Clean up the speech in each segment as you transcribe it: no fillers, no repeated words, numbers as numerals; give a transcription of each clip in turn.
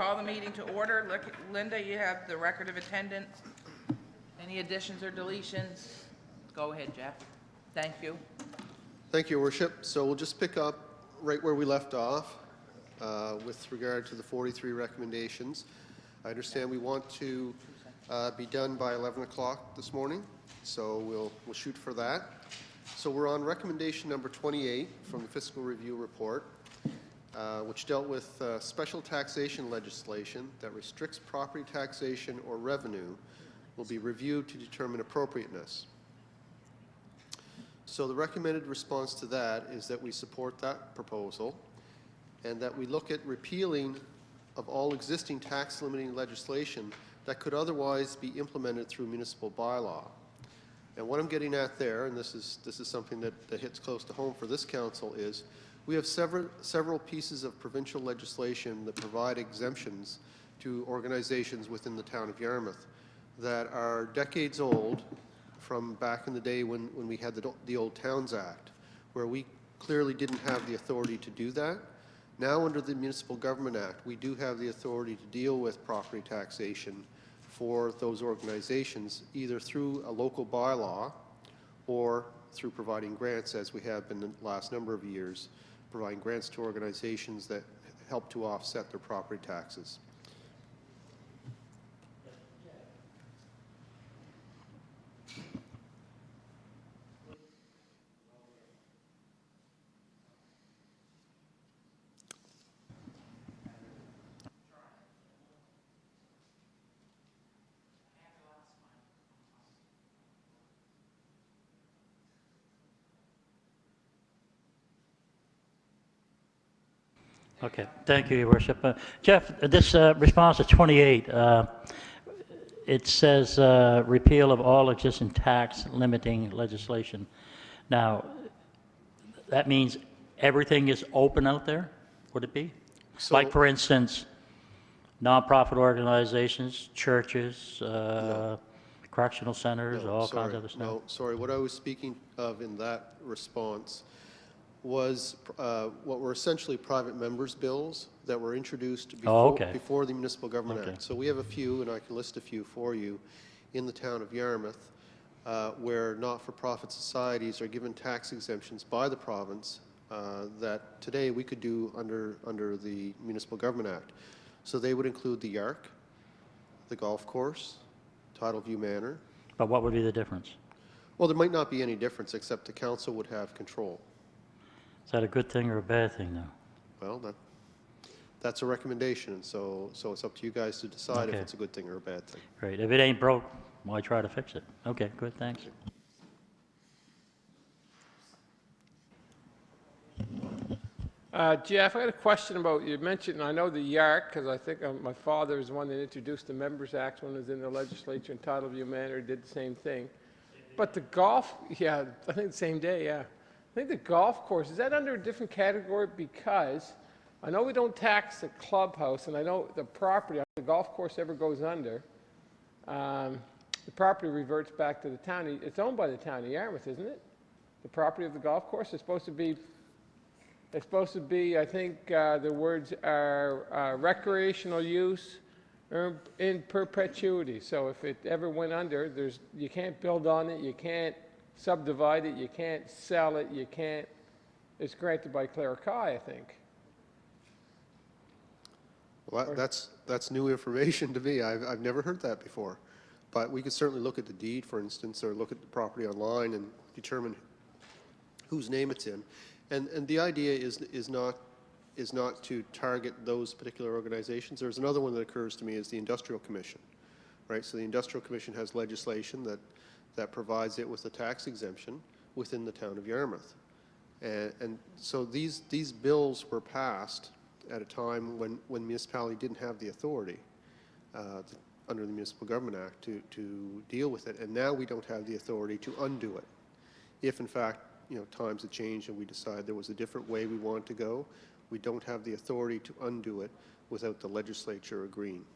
call the meeting to order. Linda, you have the record of attendance. Any additions or deletions? Go ahead, Jeff. Thank you. Thank you, Your Worship. So we'll just pick up right where we left off with regard to the 43 recommendations. I understand we want to be done by 11 o'clock this morning, so we'll shoot for that. So we're on recommendation number 28 from the Fiscal Review Report, which dealt with special taxation legislation that restricts property taxation or revenue will be reviewed to determine appropriateness. So the recommended response to that is that we support that proposal and that we look at repealing of all existing tax limiting legislation that could otherwise be implemented through municipal bylaw. And what I'm getting at there, and this is something that hits close to home for this council, is we have several pieces of provincial legislation that provide exemptions to organizations within the town of Yarmouth that are decades old, from back in the day when we had the Old Towns Act, where we clearly didn't have the authority to do that. Now, under the Municipal Government Act, we do have the authority to deal with property taxation for those organizations, either through a local bylaw or through providing grants, as we have been the last number of years, providing grants to organizations that help to offset their property taxes. Okay, thank you, Your Worship. Jeff, this response to 28, it says repeal of all existing tax limiting legislation. Now, that means everything is open out there, would it be? So, like, for instance, nonprofit organizations, churches, no. Correctional centers, no, all kinds of other stuff? No, sorry. What I was speaking of in that response was what were essentially private members' bills that were introduced before the Municipal Government Act. So we have a few, and I can list a few for you, in the town of Yarmouth, where not-for-profit societies are given tax exemptions by the province that today we could do under the Municipal Government Act. So they would include the Yark, the golf course, Tidal View Manor. But what would be the difference? Well, there might not be any difference, except the council would have control. Is that a good thing or a bad thing, though? Well, that's a recommendation, and so it's up to you guys to decide if it's a good thing or a bad thing. Great. If it ain't broke, why try to fix it? Okay, good, thanks. Jeff, I got a question about, you mentioned, I know the Yark, because I think my father is the one that introduced the Members Act when it was in the legislature, and Tidal View Manor did the same thing. But the golf, yeah, I think the same day, yeah. I think the golf course, is that under a different category? Because I know we don't tax the clubhouse, and I know the property, if the golf course ever goes under, the property reverts back to the town. It's owned by the town of Yarmouth, isn't it? The property of the golf course is supposed to be, I think the words are recreational use in perpetuity. So if it ever went under, you can't build on it, you can't subdivide it, you can't sell it, you can't, it's granted by Clerici, I think. Well, that's new information to me. I've never heard that before. But we could certainly look at the deed, for instance, or look at the property online and determine whose name it's in. And the idea is not to target those particular organizations. There's another one that occurs to me is the Industrial Commission, right? So the Industrial Commission has legislation that provides it with a tax exemption within the town of Yarmouth. And so these bills were passed at a time when municipality didn't have the authority under the Municipal Government Act to deal with it, and now we don't have the authority to undo it. If in fact, times have changed and we decide there was a different way we want to go, we don't have the authority to undo it without the legislature agreeing.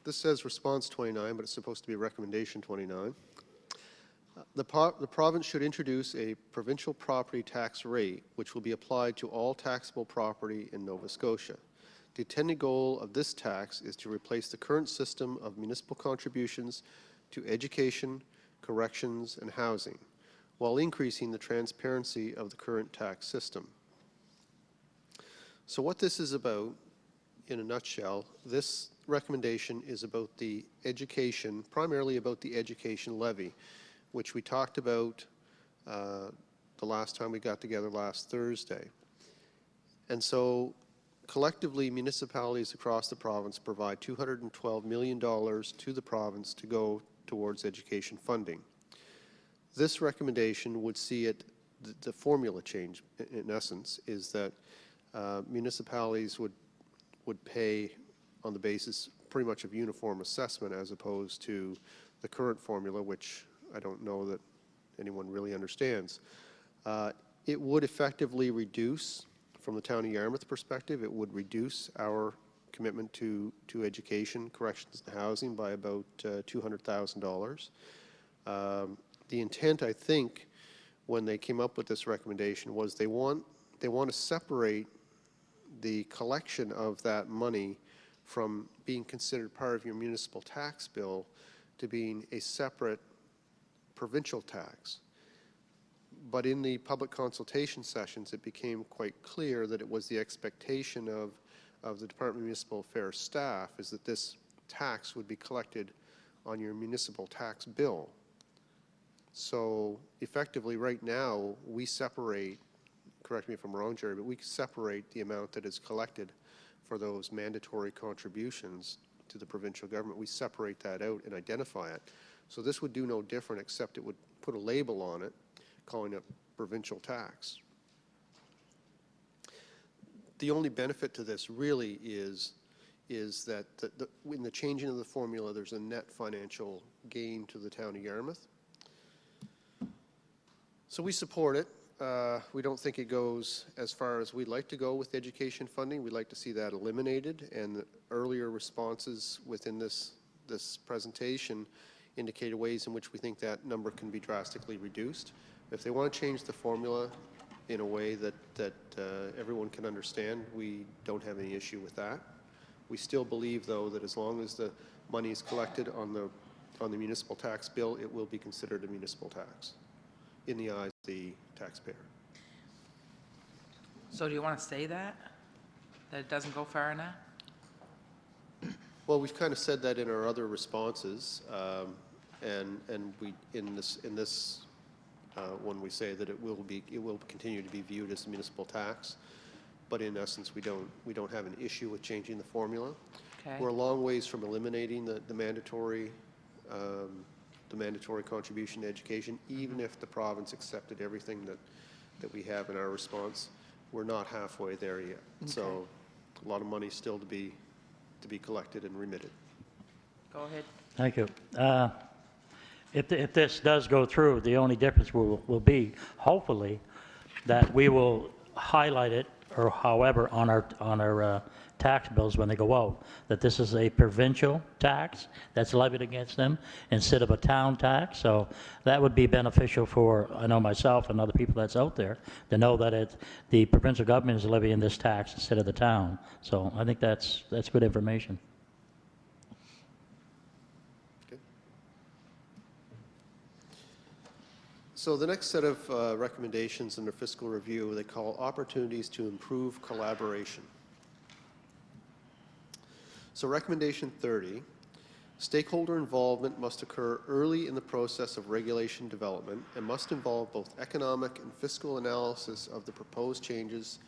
This says response 29, but it's supposed to be recommendation 29. The province should introduce a provincial property tax rate which will be applied to all taxable property in Nova Scotia. The intended goal of this tax is to replace the current system of municipal contributions to education, corrections, and housing, while increasing the transparency of the current tax system. So what this is about, in a nutshell, this recommendation is about the education, primarily about the education levy, which we talked about the last time we got together last Thursday. And so collectively, municipalities across the province provide $212 million to the province to go towards education funding. This recommendation would see it, the formula change, in essence, is that municipalities would pay on the basis pretty much of uniform assessment as opposed to the current formula, which I don't know that anyone really understands. It would effectively reduce, from the town of Yarmouth perspective, it would reduce our commitment to education, corrections, and housing by about $200,000. The intent, I think, when they came up with this recommendation was they want to separate the collection of that money from being considered part of your municipal tax bill to being a separate provincial tax. But in the public consultation sessions, it became quite clear that it was the expectation of the Department of Municipal Affairs staff is that this tax would be collected on your municipal tax bill. So effectively right now, we separate, correct me if I'm wrong, Jerry, but we separate the amount that is collected for those mandatory contributions to the provincial government. We separate that out and identify it. So this would do no different except it would put a label on it calling it provincial tax. The only benefit to this really is that in the changing of the formula, there's a net financial gain to the town of Yarmouth. So we support it. We don't think it goes as far as we'd like to go with education funding. We'd like to see that eliminated, and the earlier responses within this presentation indicated ways in which we think that number can be drastically reduced. If they want to change the formula in a way that everyone can understand, we don't have any issue with that. We still believe, though, that as long as the money is collected on the municipal tax bill, it will be considered a municipal tax in the eyes of the taxpayer. So do you want to say that it doesn't go far enough? Well, we've kind of said that in our other responses, and we in this when we say that it will continue to be viewed as a municipal tax, but in essence we don't have an issue with changing the formula. Okay. We're a long ways from eliminating the mandatory contribution to education, even if the province accepted everything that we have in our response. We're not halfway there yet. Okay. So a lot of money still to be collected and remitted. Go ahead. Thank you. If this does go through, the only difference will be, hopefully, that we will highlight it, or however, on our tax bills when they go out, that this is a provincial tax that's levied against them instead of a town tax. So that would be beneficial for, I know myself and other people that's out there, to know that the provincial government is levying this tax instead of the town. So I think that's good information. So the next set of recommendations under fiscal review, they call opportunities to improve collaboration. So recommendation 30, stakeholder involvement must occur early in the process of regulation development and must involve both economic and fiscal analysis of the proposed changes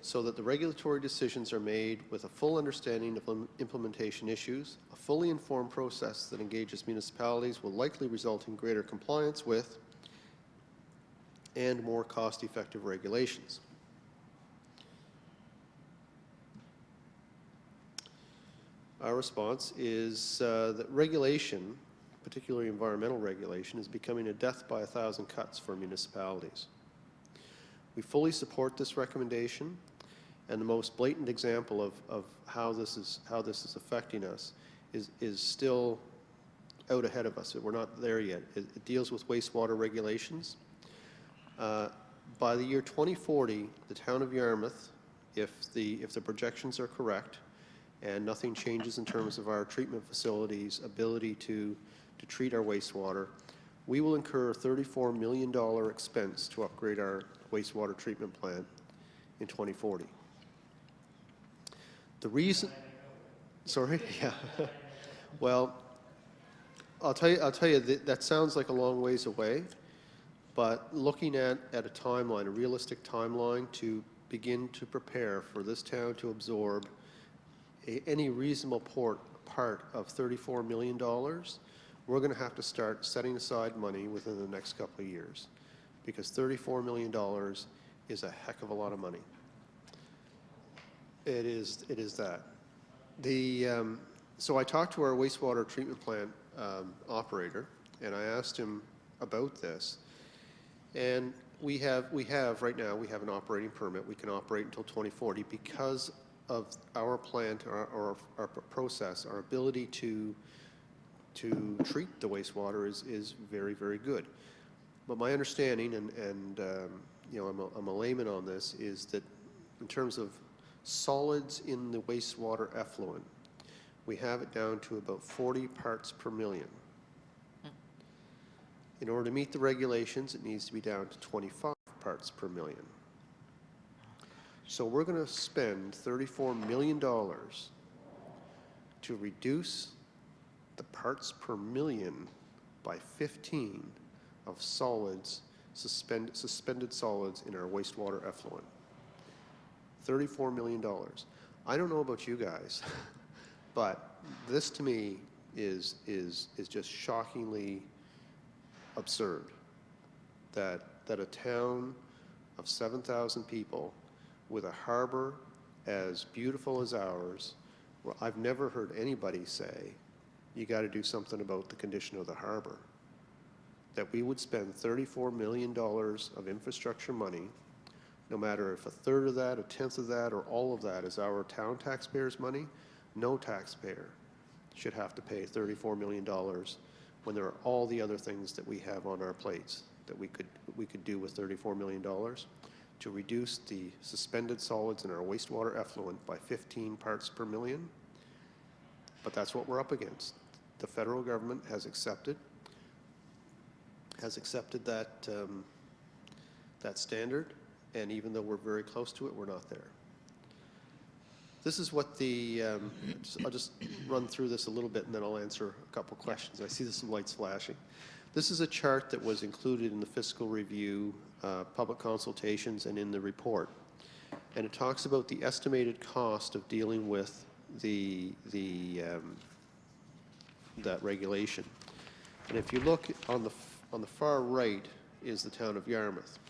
so that the regulatory decisions are made with a full understanding of implementation issues. A fully informed process that engages municipalities will likely result in greater compliance with and more cost-effective regulations. Our response is that regulation, particularly environmental regulation, is becoming a death by 1,000 cuts for municipalities. We fully support this recommendation, and the most blatant example of how this is affecting us is still out ahead of us. We're not there yet. It deals with wastewater regulations. By the year 2040, the town of Yarmouth, if the projections are correct and nothing changes in terms of our treatment facilities' ability to treat our wastewater, we will incur a $34 million expense to upgrade our wastewater treatment plant in 2040. The reason, sorry, yeah, well, I'll tell you that sounds like a long ways away, but looking at a timeline, a realistic timeline to begin to prepare for this town to absorb any reasonable part of $34 million, we're going to have to start setting aside money within the next couple of years, because $34 million is a heck of a lot of money. It is that. So I talked to our wastewater treatment plant operator, and I asked him about this. And we have right now, we have an operating permit. We can operate until 2040 because of our plant, or our process, our ability to treat the wastewater is very, very good. But my understanding, and you know, I'm a layman on this, is that in terms of solids in the wastewater effluent, we have it down to about 40 parts per million. In order to meet the regulations, it needs to be down to 25 parts per million. So we're going to spend $34 million to reduce the parts per million by 15 of solids, suspended solids in our wastewater effluent. $34 million. I don't know about you guys, but this to me is just shockingly absurd that a town of 7,000 people with a harbor as beautiful as ours, well, I've never heard anybody say, you got to do something about the condition of the harbor. That we would spend $34 million of infrastructure money, no matter if a third of that, a tenth of that, or all of that is our town taxpayers' money, no taxpayer should have to pay $34 million when there are all the other things that we have on our plates that we could do with $34 million to reduce the suspended solids in our wastewater effluent by 15 parts per million. But that's what we're up against. The federal government has accepted that that standard, and even though we're very close to it, we're not there. This is what the, I'll just run through this a little bit and then I'll answer a couple questions. I see there's some lights flashing. This is a chart that was included in the fiscal review, public consultations, and in the report. And it talks about the estimated cost of dealing with that regulation. And if you look on the far right is the town of Yarmouth.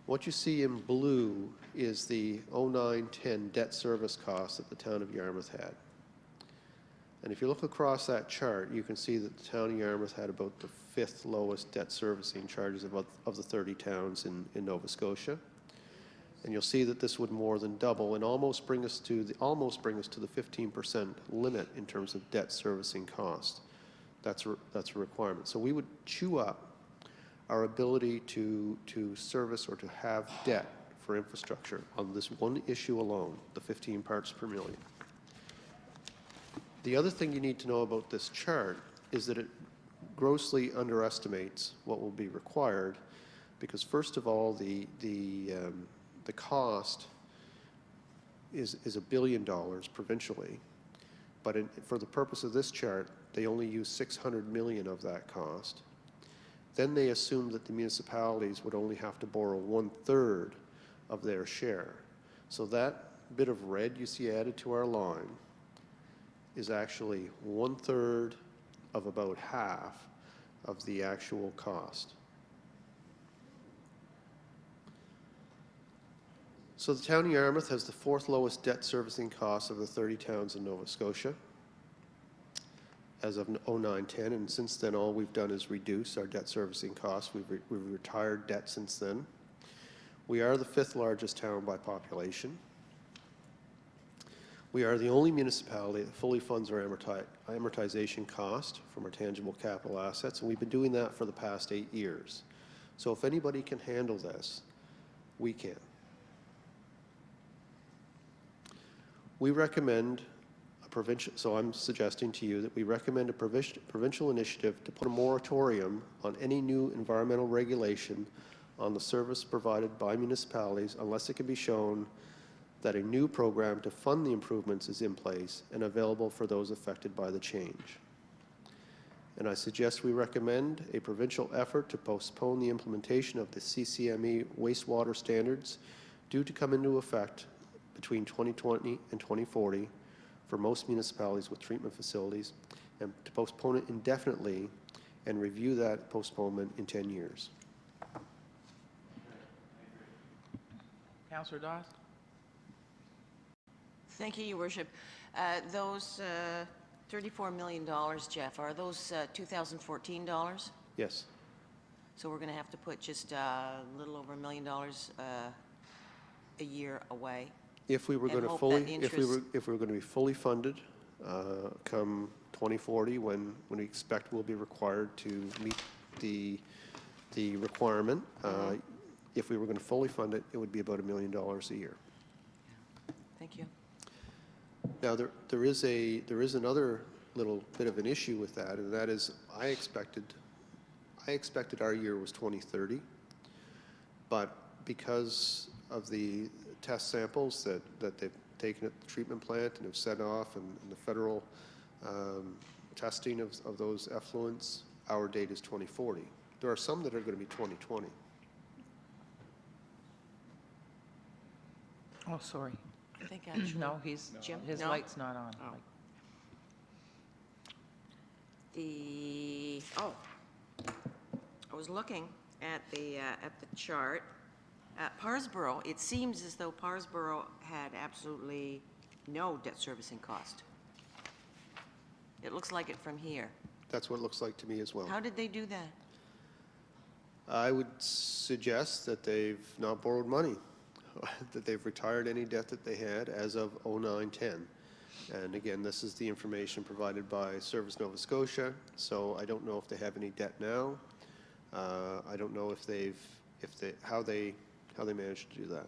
What you see in blue is the 09-10 debt service cost that the town of Yarmouth had. And if you look across that chart, you can see that the town of Yarmouth had about the 5th lowest debt servicing charges of the 30 towns in Nova Scotia. And you'll see that this would more than double and almost bring us to the 15% limit in terms of debt servicing cost. That's a requirement. So we would chew up our ability to service or to have debt for infrastructure on this one issue alone, the 15 parts per million. The other thing you need to know about this chart is that it grossly underestimates what will be required, because first of all, the cost is $1 billion provincially, but for the purpose of this chart, they only use $600 million of that cost. Then they assume that the municipalities would only have to borrow 1/3 of their share. So that bit of red you see added to our line is actually 1/3 of about half of the actual cost. So the town of Yarmouth has the 4th lowest debt servicing cost of the 30 towns in Nova Scotia as of 09-10, and since then all we've done is reduce our debt servicing costs. We've retired debt since then. We are the 5th largest town by population. We are the only municipality that fully funds our amortization cost from our tangible capital assets, and we've been doing that for the past 8 years. So if anybody can handle this, we can. We recommend a provincial, so I'm suggesting to you that we recommend a provincial initiative to put a moratorium on any new environmental regulation on the service provided by municipalities unless it can be shown that a new program to fund the improvements is in place and available for those affected by the change. And I suggest we recommend a provincial effort to postpone the implementation of the CCME wastewater standards due to come into effect between 2020 and 2040 for most municipalities with treatment facilities, and to postpone it indefinitely and review that postponement in 10 years. Councillor Dawes? Thank you, Your Worship. Those $34 million, Jeff, are those 2014 dollars? Yes. So we're going to have to put just a little over $1 million a year away. If we were And going to hope fully, that if we were going to be fully funded, come 2040, when we expect we'll be required to meet the requirement, if we were going to fully fund it, it would be about $1 million a year. Thank you. Now there is another little bit of an issue with that, and that is I expected our year was 2030, but because of the test samples that they've taken at the treatment plant and have sent off, and the federal testing of those effluents, our date is 2040. There are some that are going to be 2020. Oh, sorry. I think actually. No, Jim? his No? light's not on. Oh. I was looking at the chart. Parsboro, it seems as though Parsboro had absolutely no debt servicing cost. It looks like it from here. That's what it looks like to me as well. How did they do that? I would suggest that they've not borrowed money, that they've retired any debt that they had as of 09-10. And again, this is the information provided by Service Nova Scotia, so I don't know if they have any debt now. I don't know how they managed to do that.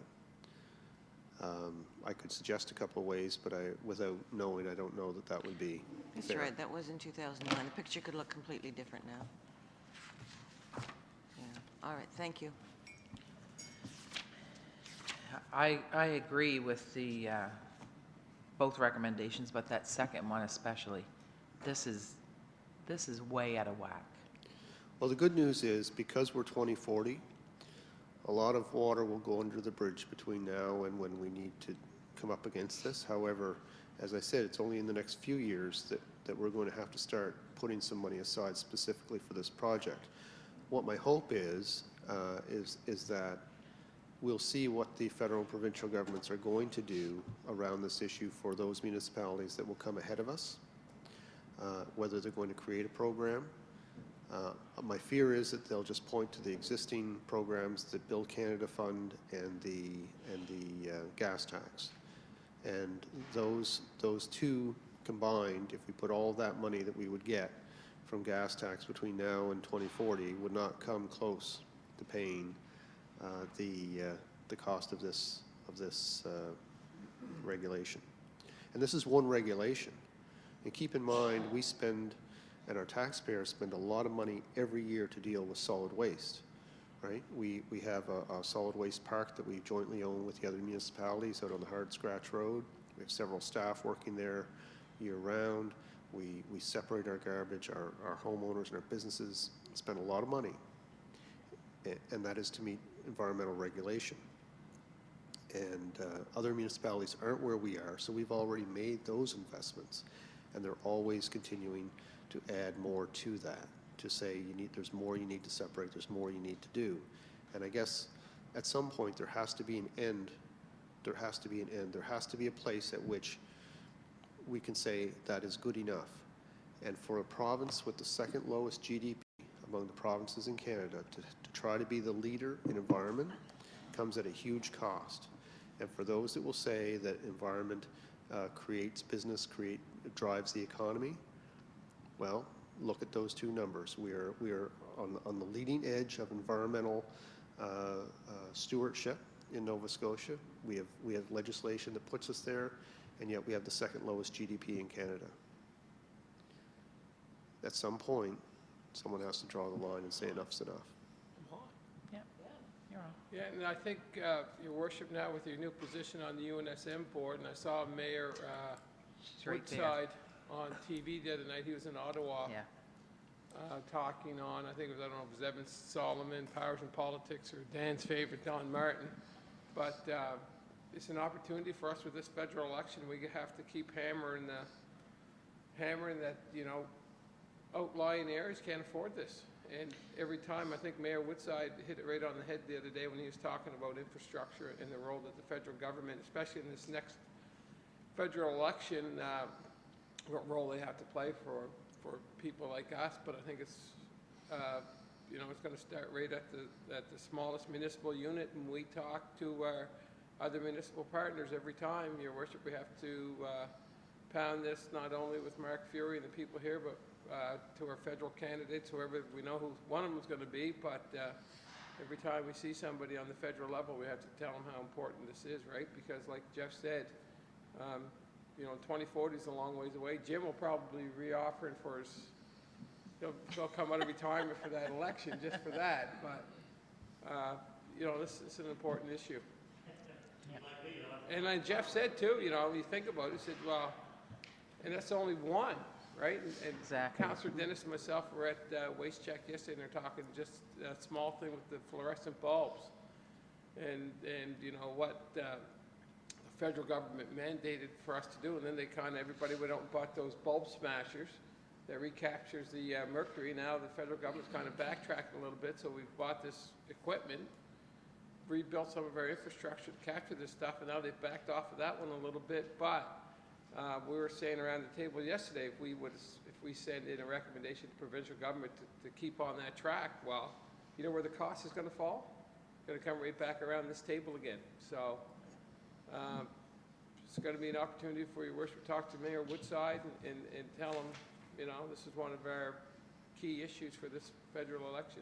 I could suggest a couple of ways, but without knowing, I don't know that would be That's fair. right, that was in 2009. The picture could look completely different now. Yeah. All right, thank you. I agree with the both recommendations, but that second one especially. This is way out of whack. Well, the good news is because we're 2040, a lot of water will go under the bridge between now and when we need to come up against this. However, as I said, it's only in the next few years that we're going to have to start putting some money aside specifically for this project. What my hope is that we'll see what the federal and provincial governments are going to do around this issue for those municipalities that will come ahead of us, whether they're going to create a program. My fear is that they'll just point to the existing programs that Build Canada Fund and the gas tax. And those two combined, if we put all that money that we would get from gas tax between now and 2040, would not come close to paying the cost of this regulation. And this is one regulation. And keep in mind, we spend, and our taxpayers spend a lot of money every year to deal with solid waste, right? We have a solid waste park that we jointly own with the other municipalities out on the Hard Scratch Road. We have several staff working there year round. We separate our garbage. Our homeowners and our businesses spend a lot of money, and that is to meet environmental regulation. And other municipalities aren't where we are, so we've already made those investments, and they're always continuing to add more to that, to say there's more you need to separate, there's more you need to do. And I guess at some point there has to be an end. There has to be an end. There has to be a place at which we can say that is good enough. And for a province with the second lowest GDP among the provinces in Canada to try to be the leader in environment comes at a huge cost. And for those that will say that environment creates business, drives the economy, well, look at those two numbers. We are on the leading edge of environmental stewardship in Nova Scotia. We have legislation that puts us there, and yet we have the second lowest GDP in Canada. At some point, someone has to draw the line and say enough's enough. Yeah, you're on. Yeah, and I think, Your Worship, now with your new position on the UNSM board, and I saw Mayor She's right there. Woodside on TV the other night. He was in Ottawa Yeah. talking on, I think it was, I don't know if it was Evan Solomon, Powers and Politics, or Dan's favorite, Don Martin. But it's an opportunity for us with this federal election. We have to keep hammering that, you know, outlying areas can't afford this. And every time, I think Mayor Woodside hit it right on the head the other day when he was talking about infrastructure and the role that the federal government, especially in this next federal election, what role they have to play for people like us. But I think it's, you know, it's going to start right at the smallest municipal unit, and we talk to our other municipal partners every time. Your Worship, we have to pound this not only with Mark Fury and the people here, but to our federal candidates, whoever we know who one of them is going to be. But every time we see somebody on the federal level, we have to tell them how important this is, right? Because like Jeff said, you know, 2040 is a long ways away. Jim will probably re-offering for his, he'll come out of retirement for that election just for that. But, you know, this is an important issue. And like Jeff said too, you know, you think about it, he said, well, and that's only one, right? And Exactly. Councillor Dennis and myself were at Waste Check yesterday, and they're talking just a small thing with the fluorescent bulbs. And you know, what the federal government mandated for us to do, and then they kind of, everybody went out and bought those bulb smashers that recaptures the mercury. Now the federal government's kind of backtracking a little bit, so we've bought this equipment, rebuilt some of our infrastructure to capture this stuff, and now they've backed off of that one a little bit. But we were saying around the table yesterday, if we send in a recommendation to provincial government to keep on that track, well, you know where the cost is going to fall? It's going to come right back around this table again. So it's going to be an opportunity for Your Worship to talk to Mayor Woodside and tell him, you know, this is one of our key issues for this federal election.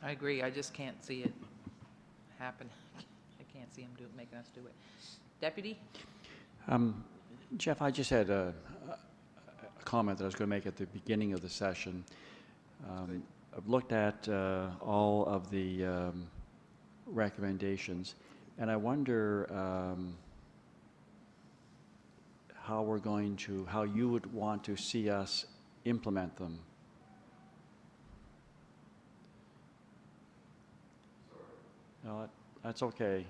I agree. I just can't see it happen. I can't see him making us do it. Deputy? Jeff, I just had a comment that I was going to make at the beginning of the session. I've looked at all of the recommendations, and I wonder how you would want to see us implement them. No, that's okay.